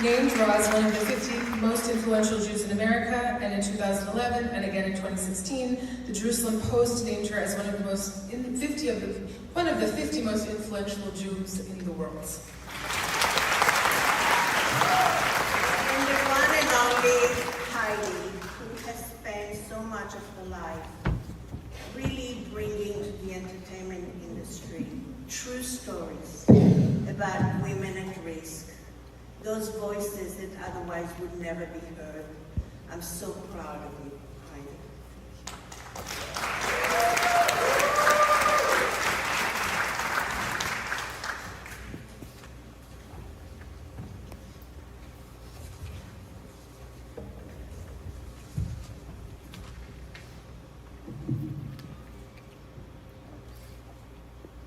named as one of the 50 most influential Jews in America, and in 2011, and again in 2016, the Jerusalem Post named her as one of the 50 most influential Jews in the world. And the one and only Heidi, who has spent so much of her life really bringing to the entertainment industry true stories about women at risk, those voices that otherwise would never be heard. I'm so proud of you, Heidi.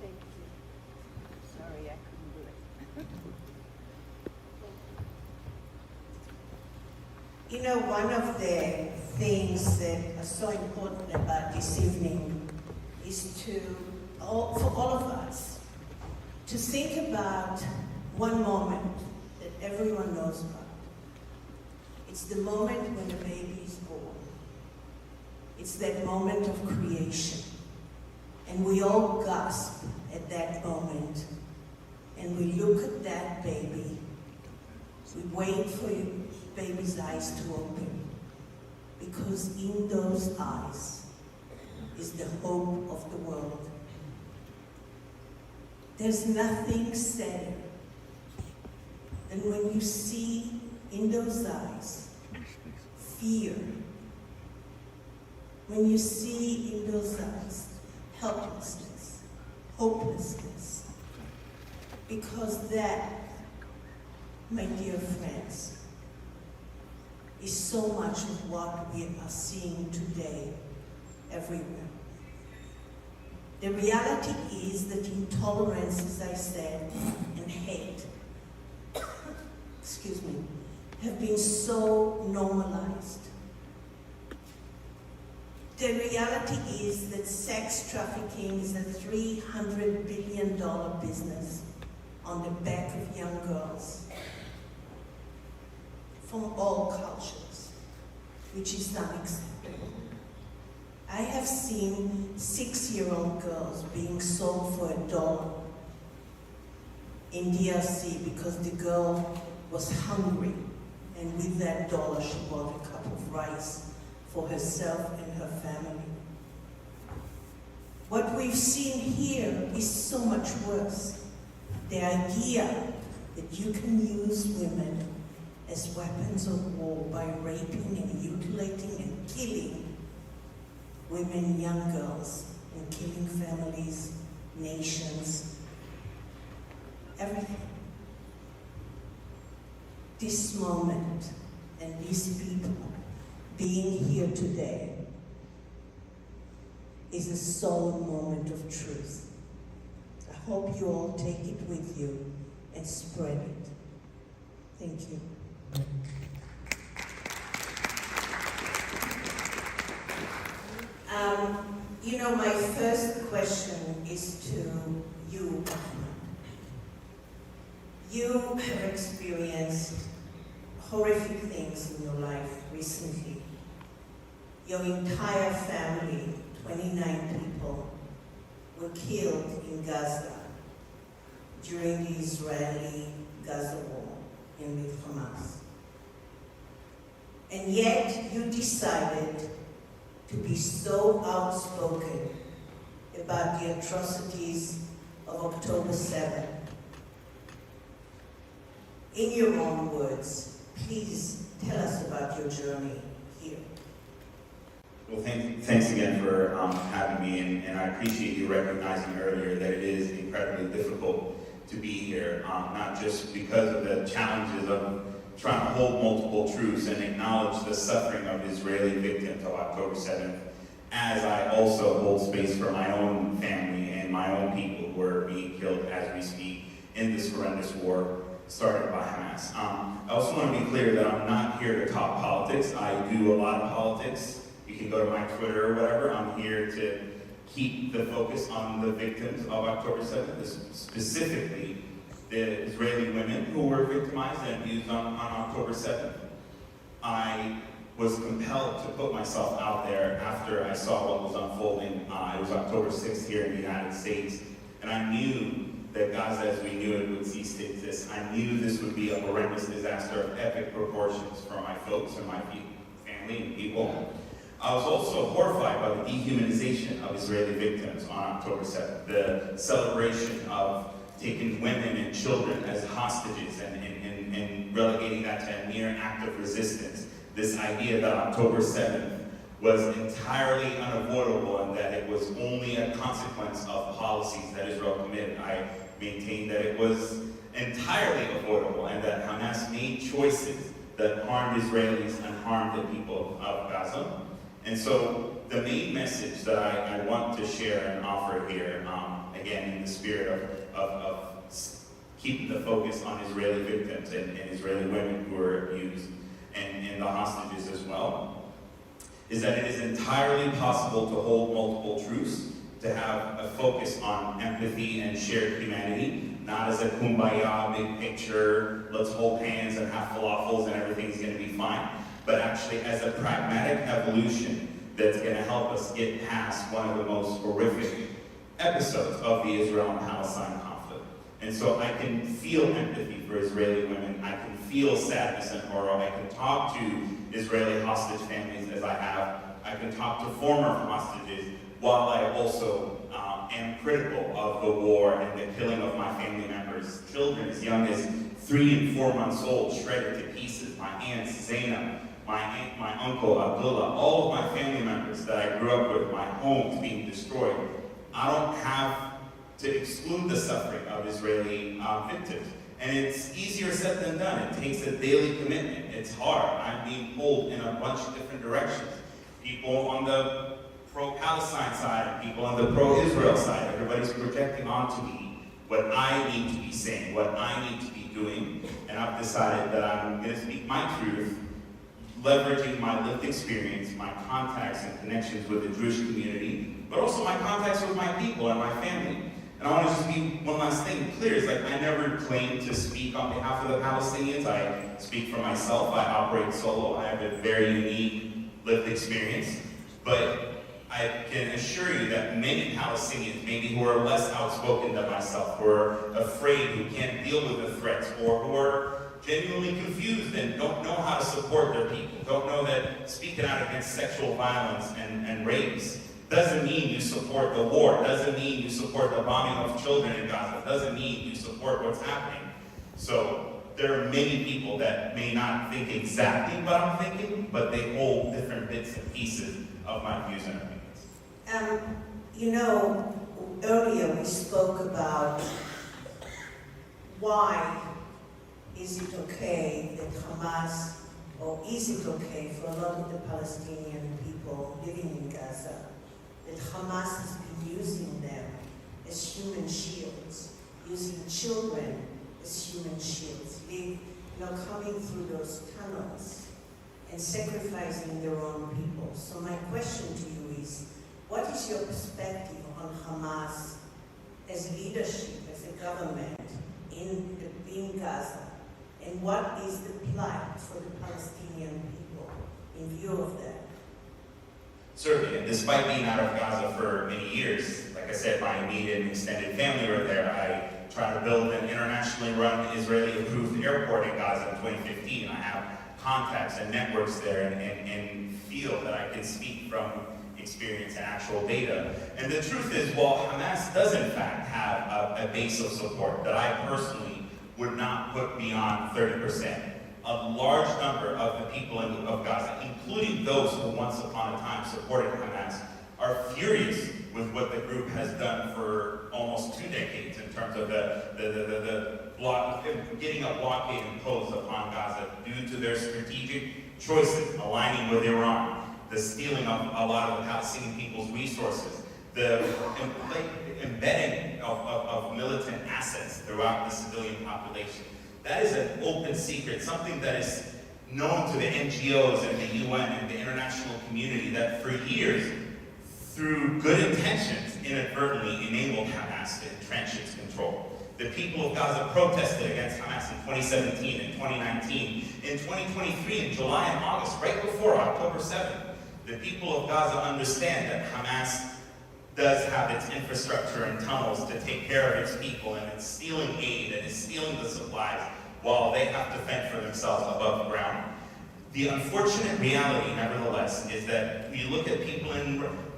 Thank you. Sorry, I couldn't do it. You know, one of the things that are so important about this evening is for all of us, to think about one moment that everyone knows about. It's the moment when a baby is born. It's that moment of creation. And we all gasp at that moment. And we look at that baby. We wait for your baby's eyes to open. Because in those eyes is the hope of the world. There's nothing sadder than when you see in those eyes fear. When you see in those eyes helplessness, hopelessness. Because that, my dear friends, is so much of what we are seeing today everywhere. The reality is that intolerance, as I said, and hate, excuse me, have been so normalized. The reality is that sex trafficking is a $300 billion business on the back of young girls from all cultures, which is unacceptable. I have seen 6-year-old girls being sold for $1 in DRC because the girl was hungry, and with that dollar she bought a cup of rice for herself and her family. What we've seen here is so much worse. The idea that you can use women as weapons of war by raping and mutilating and killing women, young girls, and killing families, nations, everything. This moment and these people being here today is a solemn moment of truth. I hope you all take it with you and spread it. Thank you. You know, my first question is to you, Ahmed. You have experienced horrific things in your life recently. Your entire family, 29 people, were killed in Gaza during the Israeli-Gaza war and with Hamas. And yet you decided to be so outspoken about the atrocities of October 7th. In your own words, please tell us about your journey here. Well, thanks again for having me, and I appreciate you recognizing earlier that it is incredibly difficult to be here, not just because of the challenges of trying to hold multiple truths and acknowledge the suffering of Israeli victims of October 7th, as I also hold space for my own family and my own people who are being killed as we speak in this horrendous war started by Hamas. I also want to be clear that I'm not here to talk politics. I do a lot of politics. You can go to my Twitter or whatever. I'm here to keep the focus on the victims of October 7th, specifically the Israeli women who were victimized and abused on October 7th. I was compelled to put myself out there after I saw what was unfolding. It was October 6th here in the United States, and I knew that Gaza as we knew it would cease to exist. I knew this would be a horrendous disaster of epic proportions for my folks and my family and people. I was also horrified by the dehumanization of Israeli victims on October 7th, the celebration of taking women and children as hostages and relegating that to a mere act of resistance. This idea that October 7th was entirely unavoidable and that it was only a consequence of policies that Israel committed. I maintain that it was entirely avoidable and that Hamas made choices that harmed Israelis and harmed the people of Gaza. And so the main message that I want to share and offer here, again in the spirit of keeping the focus on Israeli victims and Israeli women who were abused and the hostages as well, is that it is entirely possible to hold multiple truths, to have a focus on empathy and shared humanity, not as a kumbaya, big picture, let's hold hands and have falafels and everything's going to be fine, but actually as a pragmatic evolution that's going to help us get past one of the most horrific episodes of the Israel and Palestine conflict. And so I can feel empathy for Israeli women, I can feel sadness and horror, I can talk to Israeli hostage families as I have, I can talk to former hostages, while I also am critical of the war and the killing of my family members, children as young as 3 and 4 months old, shredded to pieces, my aunt Zainab, my uncle Abdullah, all of my family members that I grew up with, my homes being destroyed. I don't have to exclude the suffering of Israeli victims. And it's easier said than done. It takes a daily commitment. It's hard. I'm being pulled in a bunch of different directions. People on the pro-Palestine side and people on the pro-Israel side, everybody's projecting onto me what I need to be saying, what I need to be doing. And I've decided that I'm going to speak my truth, leveraging my lived experience, my contacts and connections with the Jewish community, but also my contacts with my people and my family. And I want to just be one last thing clear. It's like I never claim to speak on behalf of the Palestinians. I speak for myself. I operate solo. I have a very unique lived experience. But I can assure you that many Palestinians, maybe who are less outspoken than myself, who are afraid, who can't deal with the threats, or who are genuinely confused and don't know how to support their people, don't know that speaking out against sexual violence and rapes doesn't mean you support the war, doesn't mean you support the bombing of children in Gaza, doesn't mean you support what's happening. So there are many people that may not think exactly what I'm thinking, but they hold different bits and pieces of my views and opinions. You know, earlier we spoke about why is it okay that Hamas, or is it okay for a lot of the Palestinian people living in Gaza, that Hamas has been using them as human shields, using children as human shields, coming through those tunnels and sacrificing their own people. So my question to you is, what is your perspective on Hamas as leadership, as a government in Gaza? And what is the plight for the Palestinian people in view of that? Certainly, and despite being out of Gaza for many years, like I said, my immediate and extended family were there. I tried to build an internationally run Israeli-approved airport in Gaza in 2015. I have contacts and networks there and feel that I can speak from experience and actual data. And the truth is, while Hamas does in fact have a base of support that I personally would not put beyond 30%, a large number of the people of Gaza, including those who once upon a time supported Hamas, are furious with what the group has done for almost 2 decades in terms of getting a blockade imposed upon Gaza due to their strategic choices, aligning with Iran, the stealing of a lot of the Palestinian people's resources, the embedding of militant assets throughout the civilian population. That is an open secret, something that is known to the NGOs and the UN and the international community that for years, through good intentions, inadvertently enabled Hamas to entrench its control. The people of Gaza protested against Hamas in 2017 and 2019. In 2023, in July and August, right before October 7th, the people of Gaza understand that Hamas does have its infrastructure and tunnels to take care of its people, and it's stealing aid and is stealing the supplies while they have to fend for themselves above ground. The unfortunate reality, nevertheless, is that you look at people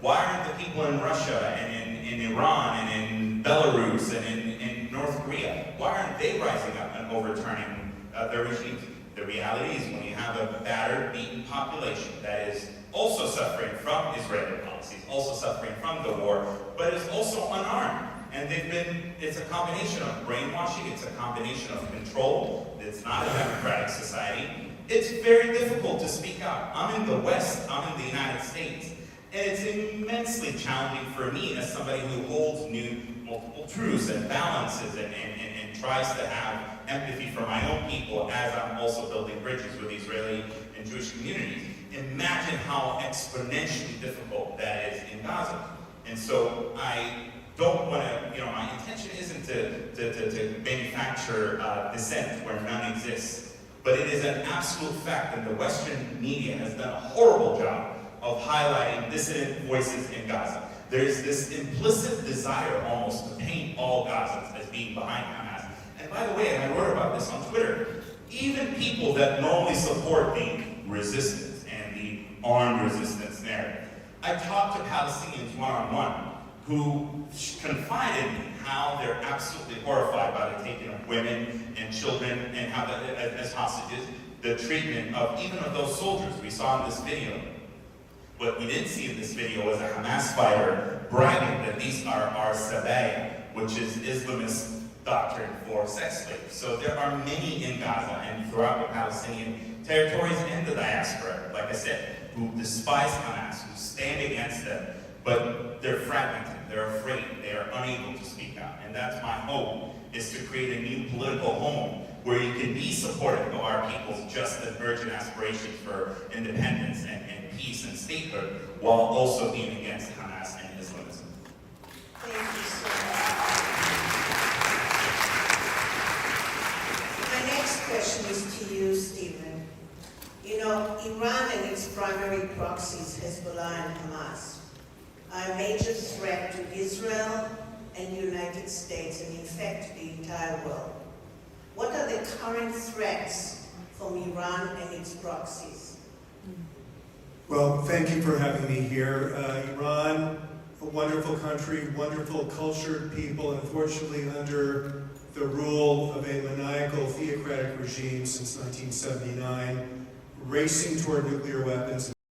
why aren't the people in Russia and in Iran and in Belarus and in North Korea, why aren't they rising up and overturning their regimes? The reality is when you have a battered, beaten population that is also suffering from Israeli policies, also suffering from the war, but is also unarmed. And it's a combination of brainwashing, it's a combination of control, it's not a democratic society. It's very difficult to speak out. I'm in the West, I'm in the United States, and it's immensely challenging for me as somebody who holds multiple truths and balances and tries to have empathy for my own people as I'm also building bridges with Israeli and Jewish communities. Imagine how exponentially difficult that is in Gaza. And so I don't want to, my intention isn't to manufacture dissent where none exists. But it is an absolute fact that the Western media has done a horrible job of highlighting dissident voices in Gaza. There's this implicit desire almost to paint all Gazans as being behind Hamas. And by the way, and I wrote about this on Twitter, even people that normally support the resistance and the armed resistance narrative. I talked to Palestinians one-on-one who confided in me how they're absolutely horrified by the taking of women and children and how as hostages, the treatment of even of those soldiers we saw in this video. What we didn't see in this video was a Hamas fighter bragging that these are our sabaya, which is Islamist doctrine for sex slaves. So there are many in Gaza and throughout the Palestinian territories and the diaspora, like I said, who despise Hamas, who stand against them, but they're fragmented, they're afraid, they are unable to speak out. And that's my hope, is to create a new political home where you can be supportive of our people's just and urgent aspirations for independence and peace and statehood, while also being against Hamas and Islamism. Thank you so much. My next question is to you, Stephen. Iran and its primary proxies, Hezbollah and Hamas, are a major threat to Israel and the United States, and in fact, the entire world. What are the current threats from Iran and its proxies? Well, thank you for having me here. Iran, a wonderful country, wonderful cultured people, unfortunately under the rule of a maniacal theocratic regime since 1979, racing toward nuclear weapons.